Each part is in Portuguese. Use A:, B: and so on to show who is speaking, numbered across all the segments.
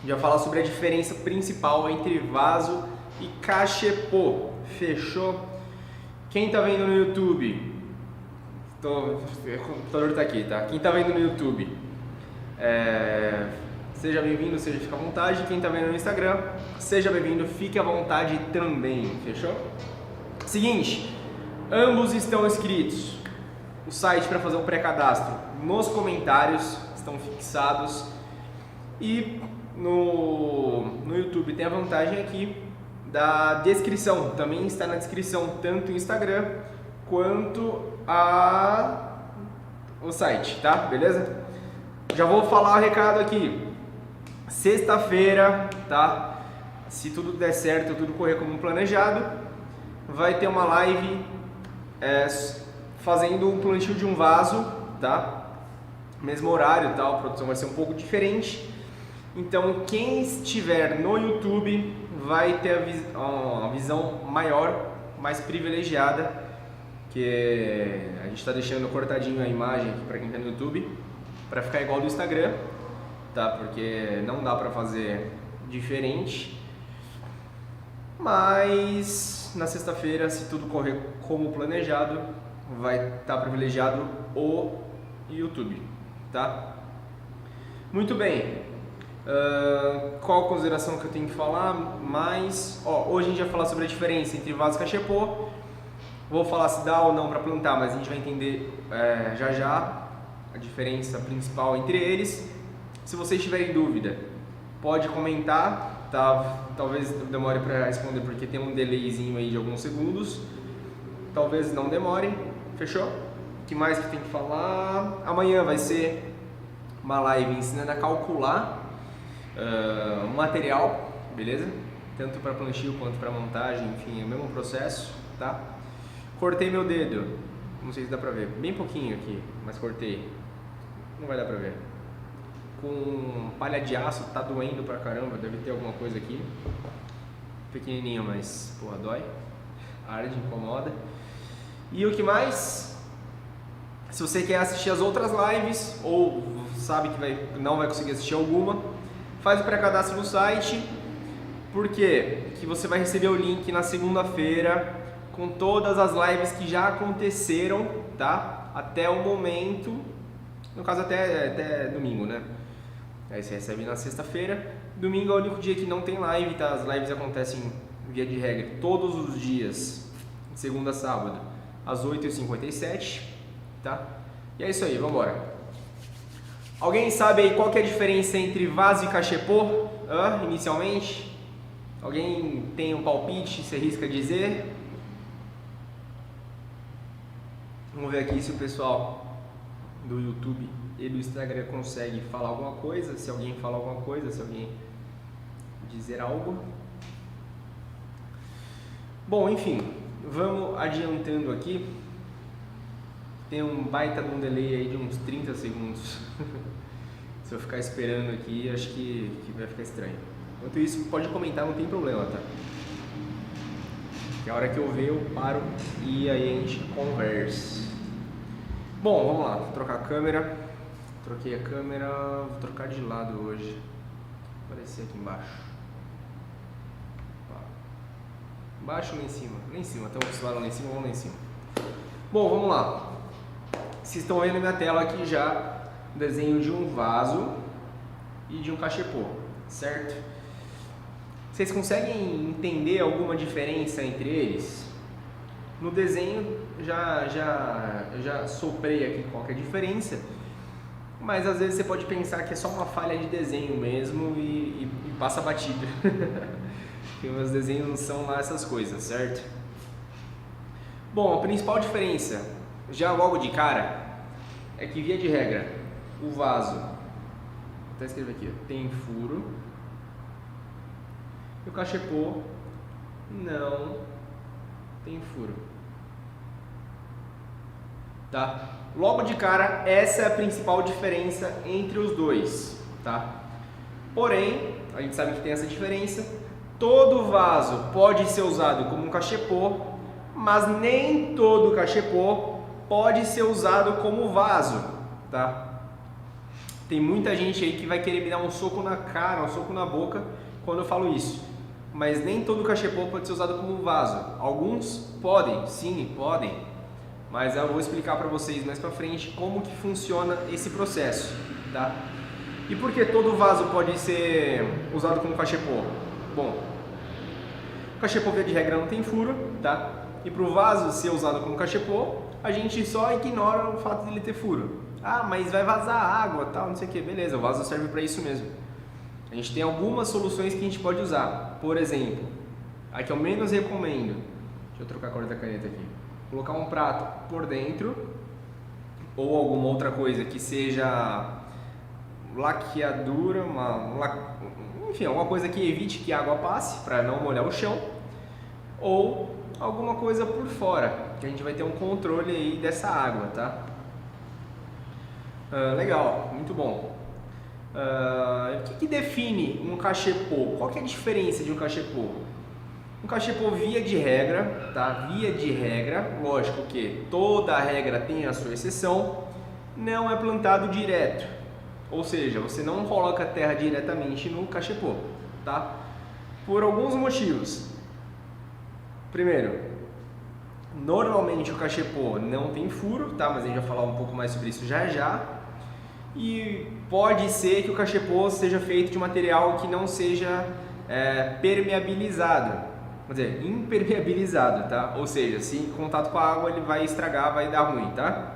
A: já falar sobre a diferença principal entre vaso e cachepô. Fechou? Quem tá vendo no YouTube? O computador tá aqui, tá? Quem tá vendo no YouTube, seja bem-vindo, fica à vontade. Quem tá vendo no Instagram, seja bem-vindo, fique à vontade também. Fechou? Seguinte, ambos estão escritos. O site para fazer um pré-cadastro nos comentários estão fixados. E no YouTube tem a vantagem aqui da descrição. Também está na descrição tanto o Instagram quanto o site, tá? Beleza? Já vou falar o recado aqui. Sexta-feira, tá? Se tudo der certo, tudo correr como planejado, vai ter uma live fazendo um plantio de um vaso, tá? Mesmo horário, tá? A produção vai ser um pouco diferente. Então, quem estiver no YouTube vai ter uma visão maior, mais privilegiada, que a gente está deixando cortadinho a imagem aqui para quem está no YouTube, para ficar igual do Instagram, tá? Porque não dá para fazer diferente. Mas na sexta-feira, se tudo correr como planejado, vai estar privilegiado o YouTube, tá? Muito bem. Qual a consideração que eu tenho que falar mais? Hoje a gente vai falar sobre a diferença entre vaso e cachepô. Vou falar se dá ou não para plantar, mas a gente vai entender já a diferença principal entre eles. Se vocês tiverem dúvida, pode comentar, tá? Talvez demore para responder porque tem um delayzinho aí de alguns segundos. Talvez não demore. Fechou? O que mais que tem que falar? Amanhã vai ser uma live ensinando a calcular o material, beleza? Tanto para plantio quanto para montagem, enfim, é o mesmo processo, tá? Cortei meu dedo, não sei se dá pra ver, bem pouquinho aqui, mas cortei, não vai dar pra ver. Com palha de aço, tá doendo pra caramba, deve ter alguma coisa aqui. Pequenininho, mas porra, dói, arde, incomoda. E o que mais? Se você quer assistir as outras lives ou sabe que não vai conseguir assistir alguma, faz o pré-cadastro no site. Por quê? Que você vai receber o link na segunda-feira com todas as lives que já aconteceram, tá? Até o momento, no caso até domingo, né? Aí você recebe na sexta-feira. Domingo é o único dia que não tem live, tá? As lives acontecem via de regra todos os dias, de segunda a sábado, às 8h57, tá? E é isso aí, vamos embora. Alguém sabe aí qual que é a diferença entre vaso e cachepô, inicialmente? Alguém tem um palpite, se arrisca a dizer? Vamos ver aqui se o pessoal do YouTube e do Instagram consegue falar alguma coisa, se alguém fala alguma coisa, se alguém dizer algo. Bom, enfim, vamos adiantando aqui. Tem um baita de um delay aí de uns 30 segundos. Se eu ficar esperando aqui, acho que vai ficar estranho. Enquanto isso, pode comentar, não tem problema, tá? Que a hora que eu ver, eu paro e aí a gente conversa. Bom, vamos lá, vou trocar a câmera. Troquei a câmera, vou trocar de lado hoje. Vou aparecer aqui embaixo. Embaixo ou lá em cima? Lá em cima, estamos acostumados lá em cima, vamos lá em cima. Bom, vamos lá. Vocês estão vendo na minha tela aqui já o desenho de um vaso e de um cachepô, certo? Vocês conseguem entender alguma diferença entre eles? No desenho já soprei aqui qual que é a diferença, mas às vezes você pode pensar que é só uma falha de desenho mesmo e passa batido. Porque meus desenhos não são lá essas coisas, certo? Bom, a principal diferença, já logo de cara, é que via de regra, o vaso, vou até escrever aqui, tem furo, e o cachepô não tem furo, tá? Logo de cara, essa é a principal diferença entre os dois, tá? Porém, a gente sabe que tem essa diferença, todo vaso pode ser usado como um cachepô, mas nem todo cachepô pode ser usado como vaso, tá? Tem muita gente aí que vai querer me dar um soco na cara, um soco na boca quando eu falo isso. Mas nem todo cachepô pode ser usado como vaso. Alguns podem, sim, podem. Mas eu vou explicar para vocês mais para frente como que funciona esse processo, tá? E por que todo vaso pode ser usado como cachepô? Bom, o cachepô, via de regra, não tem furo, tá? E para o vaso ser usado como cachepô, a gente só ignora o fato de ele ter furo. Ah, mas vai vazar água, tal, não sei o que. Beleza, o vaso serve para isso mesmo. A gente tem algumas soluções que a gente pode usar. Por exemplo, a que eu menos recomendo, deixa eu trocar a cor da caneta aqui, colocar um prato por dentro ou alguma outra coisa que seja laqueadura, enfim, alguma coisa que evite que a água passe para não molhar o chão, ou alguma coisa por fora, que a gente vai ter um controle aí dessa água, tá? Legal, muito bom. O que define um cachepô? Qual que é a diferença de um cachepô? Um cachepô, via de regra, tá? Via de regra, lógico que toda regra tem a sua exceção, não é plantado direto. Ou seja, você não coloca terra diretamente no cachepô, tá? Por alguns motivos. Primeiro, normalmente o cachepô não tem furo, tá? Mas a gente vai falar um pouco mais sobre isso já já. E pode ser que o cachepô seja feito de material que não seja permeabilizado, quer dizer, impermeabilizado, tá? Ou seja, se em contato com a água ele vai estragar, vai dar ruim, tá?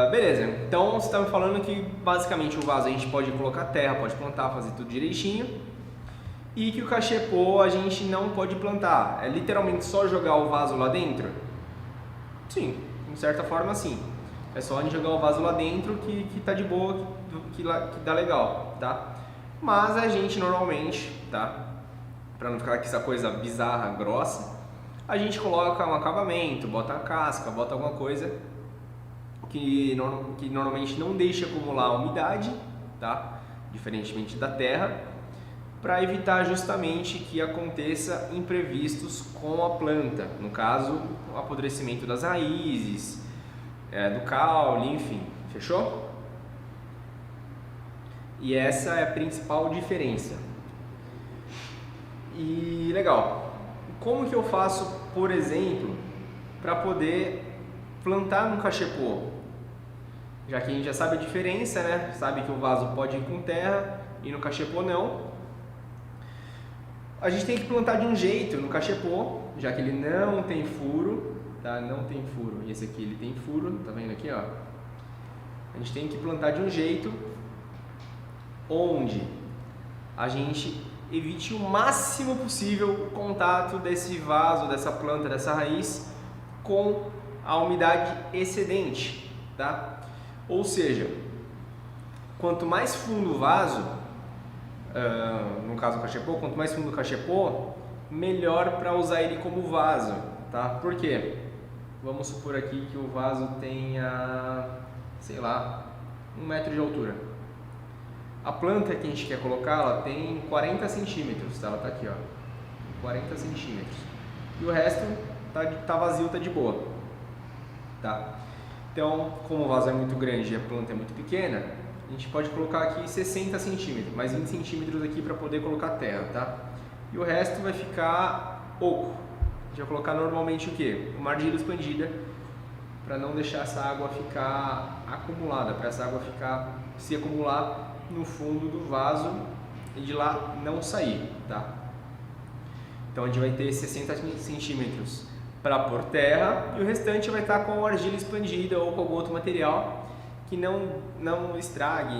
A: Beleza, então você está me falando que basicamente o vaso a gente pode colocar terra, pode plantar, fazer tudo direitinho, e que o cachepô a gente não pode plantar. É literalmente só jogar o vaso lá dentro? Sim, de certa forma sim. É só a gente jogar o vaso lá dentro que tá de boa, que dá legal, tá? Mas a gente normalmente, tá? Pra não ficar com essa coisa bizarra, grossa, a gente coloca um acabamento, bota a casca, bota alguma coisa que normalmente não deixa acumular umidade, tá? Diferentemente da terra, para evitar justamente que aconteça imprevistos com a planta, no caso, o apodrecimento das raízes, do caule, enfim, fechou? E essa é a principal diferença. E legal, como que eu faço, por exemplo, para poder plantar no cachepô? Já que a gente já sabe a diferença, né? Sabe que o vaso pode ir com terra e no cachepô não. A gente tem que plantar de um jeito no cachepô, já que ele não tem furo, tá? Não tem furo. E esse aqui ele tem furo, tá vendo aqui, ó? A gente tem que plantar de um jeito onde a gente evite o máximo possível o contato desse vaso, dessa planta, dessa raiz com a umidade excedente, tá? Ou seja, quanto mais fundo o vaso, no caso o cachepô, quanto mais fundo o cachepô, melhor para usar ele como vaso, tá? Por quê? Vamos supor aqui que o vaso tenha, sei lá, 1 metro de altura. A planta que a gente quer colocar, ela tem 40 centímetros, tá? Ela tá aqui, ó, 40 centímetros. E o resto tá vazio, tá de boa, tá? Então, como o vaso é muito grande e a planta é muito pequena, a gente pode colocar aqui 60 centímetros, mais 20 centímetros aqui para poder colocar terra, tá? E o resto vai ficar oco. A gente vai colocar normalmente o quê? Uma argila expandida, para não deixar essa água ficar acumulada, para essa água se acumular no fundo do vaso e de lá não sair, tá? Então a gente vai ter 60 centímetros para pôr terra e o restante vai estar com argila expandida ou com algum outro material que não estrague,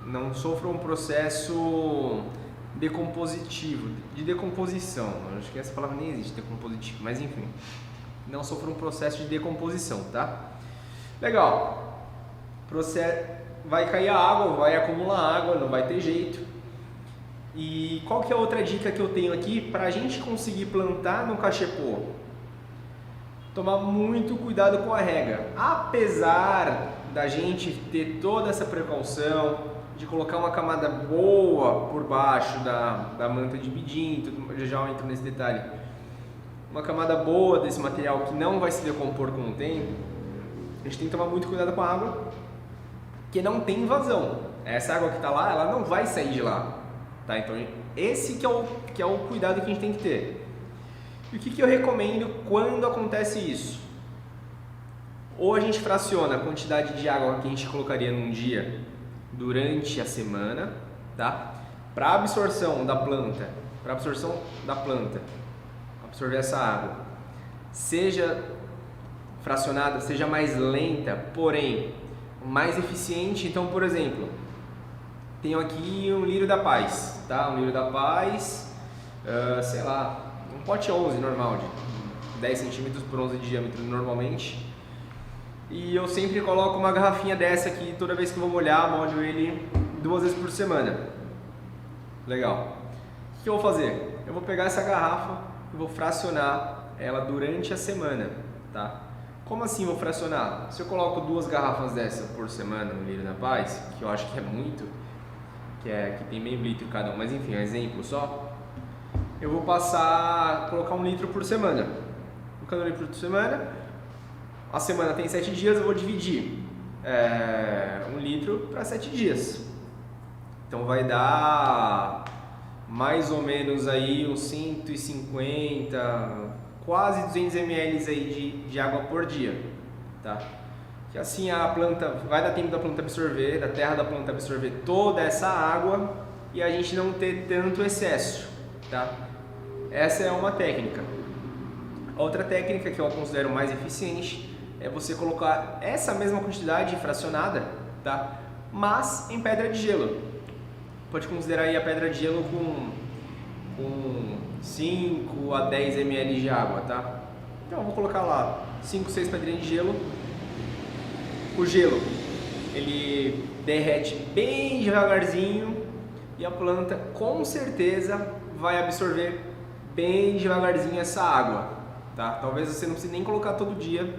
A: não sofra um processo decompositivo, de decomposição. Eu acho que essa palavra nem existe, decompositivo, mas enfim, não sofra um processo de decomposição, tá? Legal. Vai cair a água, vai acumular água, não vai ter jeito. E qual que é a outra dica que eu tenho aqui para a gente conseguir plantar no cachepô? Tomar muito cuidado com a rega. Apesar da gente ter toda essa precaução de colocar uma camada boa por baixo da manta de bidim, já entro nesse detalhe, uma camada boa desse material que não vai se decompor com o tempo, gente tem que tomar muito cuidado com a água, que não tem invasão. Essa água que está lá, ela não vai sair de lá, tá? Então esse que é o cuidado que a gente tem que ter. E o que eu recomendo quando acontece isso? Ou a gente fraciona a quantidade de água que a gente colocaria num dia durante a semana, tá? Para absorção da planta, absorver essa água, seja fracionada, seja mais lenta, porém mais eficiente. Então, por exemplo, tenho aqui um lírio da paz, tá? Um lírio da paz, sei lá, um pote 11 normal, de 10 centímetros por 11 de diâmetro normalmente. E eu sempre coloco uma garrafinha dessa aqui, toda vez que eu vou molhar, molho ele 2 vezes por semana. Legal. O que eu vou fazer? Eu vou pegar essa garrafa e vou fracionar ela durante a semana, tá? Como assim vou fracionar? Se eu coloco 2 garrafas dessa por semana no Lírio da Paz, que eu acho que é muito, que tem meio litro cada um, mas enfim, é um exemplo só, eu vou colocar 1 litro por semana. Colocando 1 litro por semana, a semana tem 7 dias, eu vou dividir 1 litro para 7 dias. Então vai dar mais ou menos aí uns 150, quase 200 ml aí de água por dia, tá? Que assim a planta, vai dar tempo da planta absorver, da terra da planta absorver toda essa água e a gente não ter tanto excesso, tá? Essa é uma técnica. Outra técnica que eu considero mais eficiente é você colocar essa mesma quantidade fracionada, tá? Mas em pedra de gelo. Pode considerar aí a pedra de gelo com 5 a 10 ml de água, tá? Então eu vou colocar lá 5, 6 pedrinhas de gelo. O gelo, ele derrete bem devagarzinho e a planta com certeza vai absorver bem devagarzinho essa água, tá? Talvez você não precise nem colocar todo dia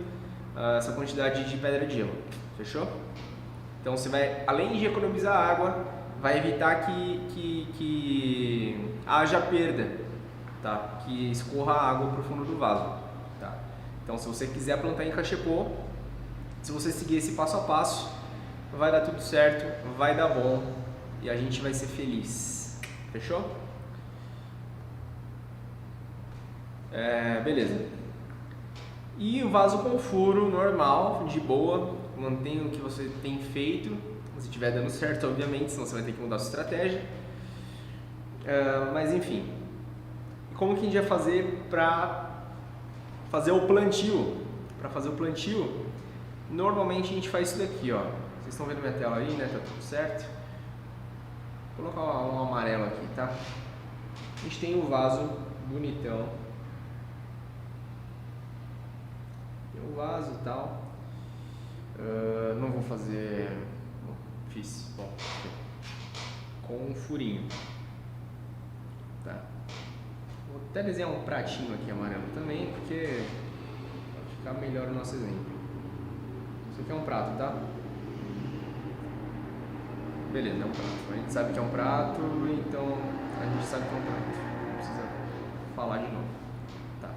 A: essa quantidade de pedra de gelo, fechou? Então você vai, além de economizar água, vai evitar que haja perda, tá? Que escorra a água para o fundo do vaso, tá? Então se você quiser plantar em cachepô, se você seguir esse passo a passo, vai dar tudo certo, vai dar bom e a gente vai ser feliz, fechou? Beleza. E o vaso com furo normal, de boa, mantenha o que você tem feito, se estiver dando certo, obviamente, senão você vai ter que mudar a sua estratégia. Mas enfim, como que a gente vai fazer para fazer o plantio? Para fazer o plantio, normalmente a gente faz isso daqui, ó. Vocês estão vendo minha tela aí, né? Tá tudo certo. Vou colocar um amarelo aqui, tá? A gente tem um vaso bonitão. Tem um vaso e tal. Não vou fazer... Fiz, bom, com um furinho, tá? Vou até desenhar um pratinho aqui amarelo também, porque vai ficar melhor o nosso exemplo. Isso aqui é um prato, tá? Beleza, é um prato. A gente sabe que é um prato, então a gente sabe que é um prato. Não precisa falar de novo, tá?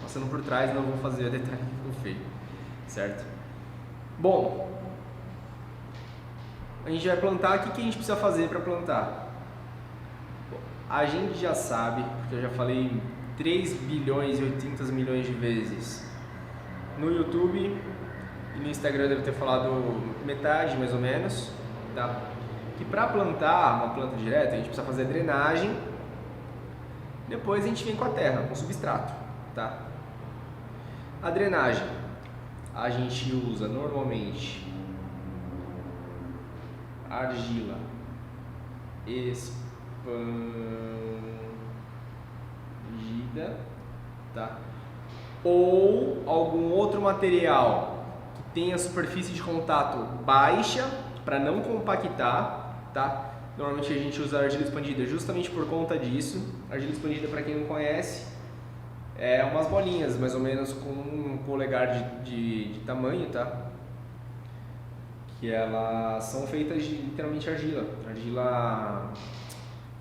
A: Passando por trás, não vou fazer detalhe que ficou feio, certo? Bom, a gente vai plantar. O que a gente precisa fazer para plantar? A gente já sabe, porque eu já falei 3 bilhões e 800 milhões de vezes no YouTube e no Instagram, eu devo ter falado metade mais ou menos, tá? Que para plantar uma planta direta a gente precisa fazer a drenagem, depois a gente vem com a terra, com o substrato, tá? A drenagem a gente usa normalmente argila expandida, tá? Ou algum outro material que tenha superfície de contato baixa para não compactar, tá? Normalmente a gente usa argila expandida justamente por conta disso. Argila expandida, para quem não conhece, é umas bolinhas mais ou menos com um polegar de tamanho, tá? Que elas são feitas de literalmente argila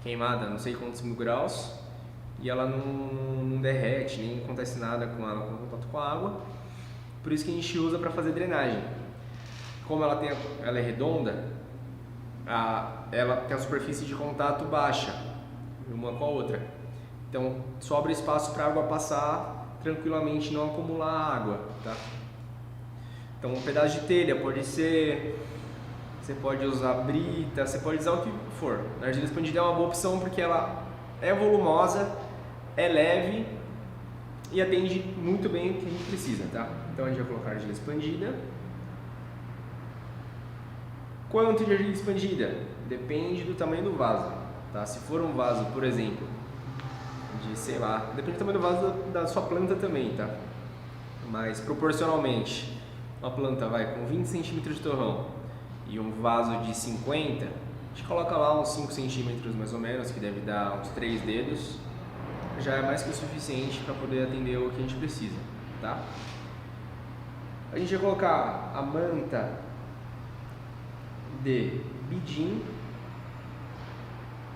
A: queimada, não sei quantos mil graus, e ela não derrete, nem acontece nada com ela com contato com a água. por isso que a gente usa para fazer drenagem. Como ela é redonda, ela tem a superfície de contato baixa uma com a outra, então sobra espaço para a água passar tranquilamente, não acumular água, tá? Então um pedaço de telha pode ser, você pode usar brita, você pode usar o que for. A argila expandida é uma boa opção porque ela é volumosa, é leve e atende muito bem o que a gente precisa, tá? Então a gente vai colocar a argila expandida. Quanto de argila expandida? Depende do tamanho do vaso, tá? Se for um vaso, por exemplo, de, sei lá, depende do tamanho do vaso da sua planta também, tá? Mas proporcionalmente, uma planta vai com 20 centímetros de torrão e um vaso de 50, a gente coloca lá uns 5 centímetros mais ou menos, que deve dar uns 3 dedos, já é mais que o suficiente para poder atender o que a gente precisa, tá? A gente vai colocar a manta de bidim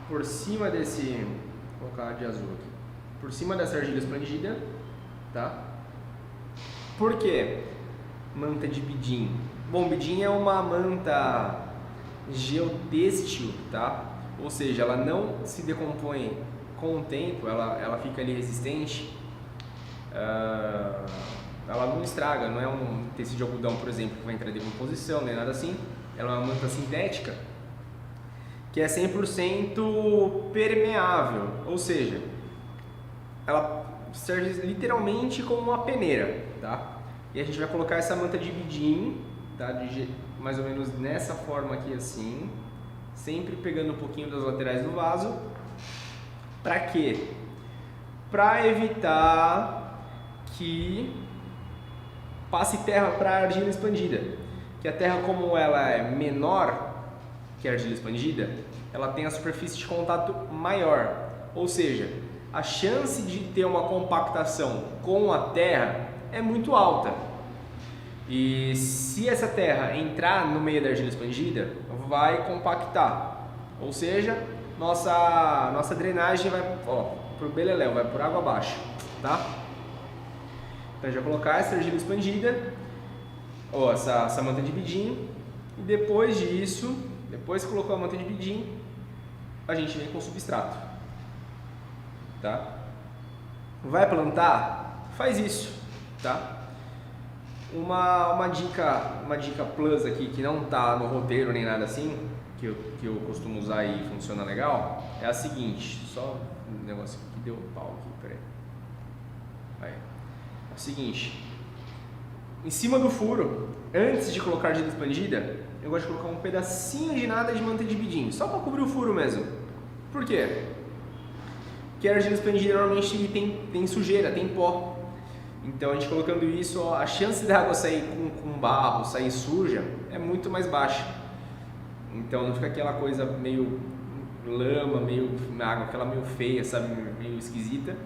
A: por cima desse, vou colocar de azul aqui, por cima dessa argila expandida, tá? Por quê? Manta de bidim. Bom, bidim é uma manta geotêxtil, tá? Ou seja, ela não se decompõe com o tempo, ela fica ali resistente, ela não estraga, não é um tecido de algodão, por exemplo, que vai entrar em decomposição, nem nada assim. Ela é uma manta sintética que é 100% permeável, ou seja, ela serve literalmente como uma peneira, tá? E a gente vai colocar essa manta de bidim, tá? Mais ou menos nessa forma aqui assim, sempre pegando um pouquinho das laterais do vaso. Para quê? Para evitar que passe terra para a argila expandida. Que a terra, como ela é menor que a argila expandida, ela tem a superfície de contato maior. Ou seja, a chance de ter uma compactação com a terra é muito alta. E se essa terra entrar no meio da argila expandida, vai compactar. Ou seja, nossa drenagem vai pro beleléu, vai por água abaixo, tá? Então já colocar essa argila expandida, essa manta de bidim, e depois disso, depois que colocou a manta de bidim, a gente vem com o substrato, tá? Vai plantar? Faz isso, tá? Uma dica plus aqui que não tá no roteiro nem nada assim, que eu costumo usar e funciona legal, é a seguinte, só um negócio que deu pau aqui, peraí. Aí. É o seguinte, em cima do furo, antes de colocar a argila expandida, eu gosto de colocar um pedacinho de nada de manta de bidim, só para cobrir o furo mesmo. Por quê? Porque a argila expandida normalmente tem sujeira, tem pó. Então a gente colocando isso, a chance da água sair com barro, sair suja, é muito mais baixa. Então não fica aquela coisa meio lama, meio água, aquela meio feia, sabe, meio esquisita.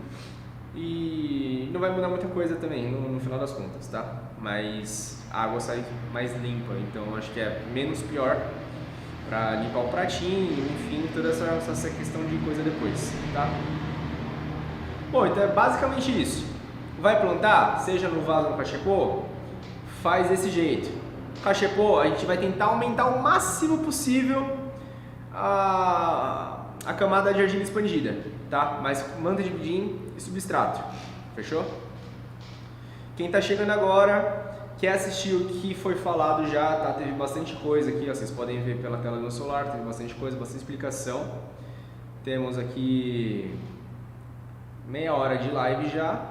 A: E não vai mudar muita coisa também no final das contas, tá? Mas a água sai mais limpa, então acho que é menos pior para limpar o pratinho, enfim, toda essa questão de coisa depois, tá? Bom, então é basicamente isso. Vai plantar, seja no vaso ou no cachepô, faz desse jeito. Cachepô, a gente vai tentar aumentar o máximo possível a camada de argila expandida, tá? Mas manta de bidim e substrato, fechou? Quem tá chegando agora, quer assistir o que foi falado já, tá? Teve bastante coisa aqui, ó, vocês podem ver pela tela do celular, teve bastante coisa, bastante explicação. Temos aqui meia hora de live já.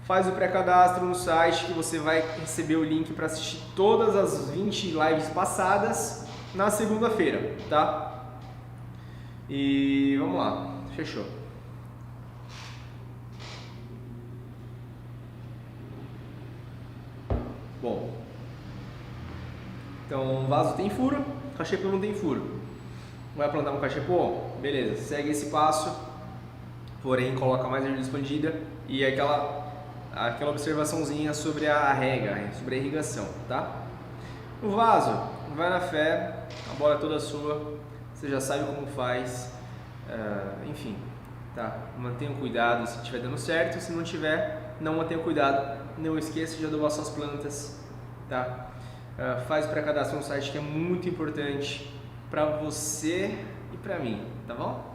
A: Faz o pré-cadastro no site que você vai receber o link para assistir todas as 20 lives passadas na segunda-feira, tá? E vamos lá, fechou. Bom, então o vaso tem furo, cachepô não tem furo. Vai plantar um cachepô? Beleza, segue esse passo, porém coloca mais argila expandida e aquela observaçãozinha sobre a rega, sobre a irrigação, tá? O vaso, vai na fé, a bola é toda sua, você já sabe como faz, enfim, tá? Mantenha cuidado se estiver dando certo, se não tiver, não mantenha cuidado, Não esqueça de adubar suas plantas, tá? Faz o pré-cadastro no site, que é muito importante para você e para mim, tá bom?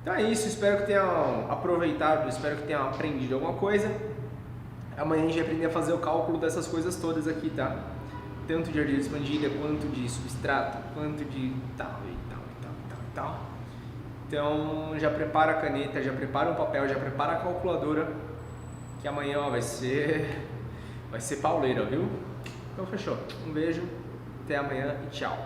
A: Então é isso, espero que tenham aproveitado, espero que tenham aprendido alguma coisa. Amanhã a gente vai aprender a fazer o cálculo dessas coisas todas aqui, tá? Tanto de argila expandida, quanto de substrato, quanto de tal e tal e tal e tal e tal. Então já prepara a caneta, já prepara o papel, já prepara a calculadora, que amanhã ó, vai ser pauleira, viu? Então fechou. Um beijo, até amanhã e tchau.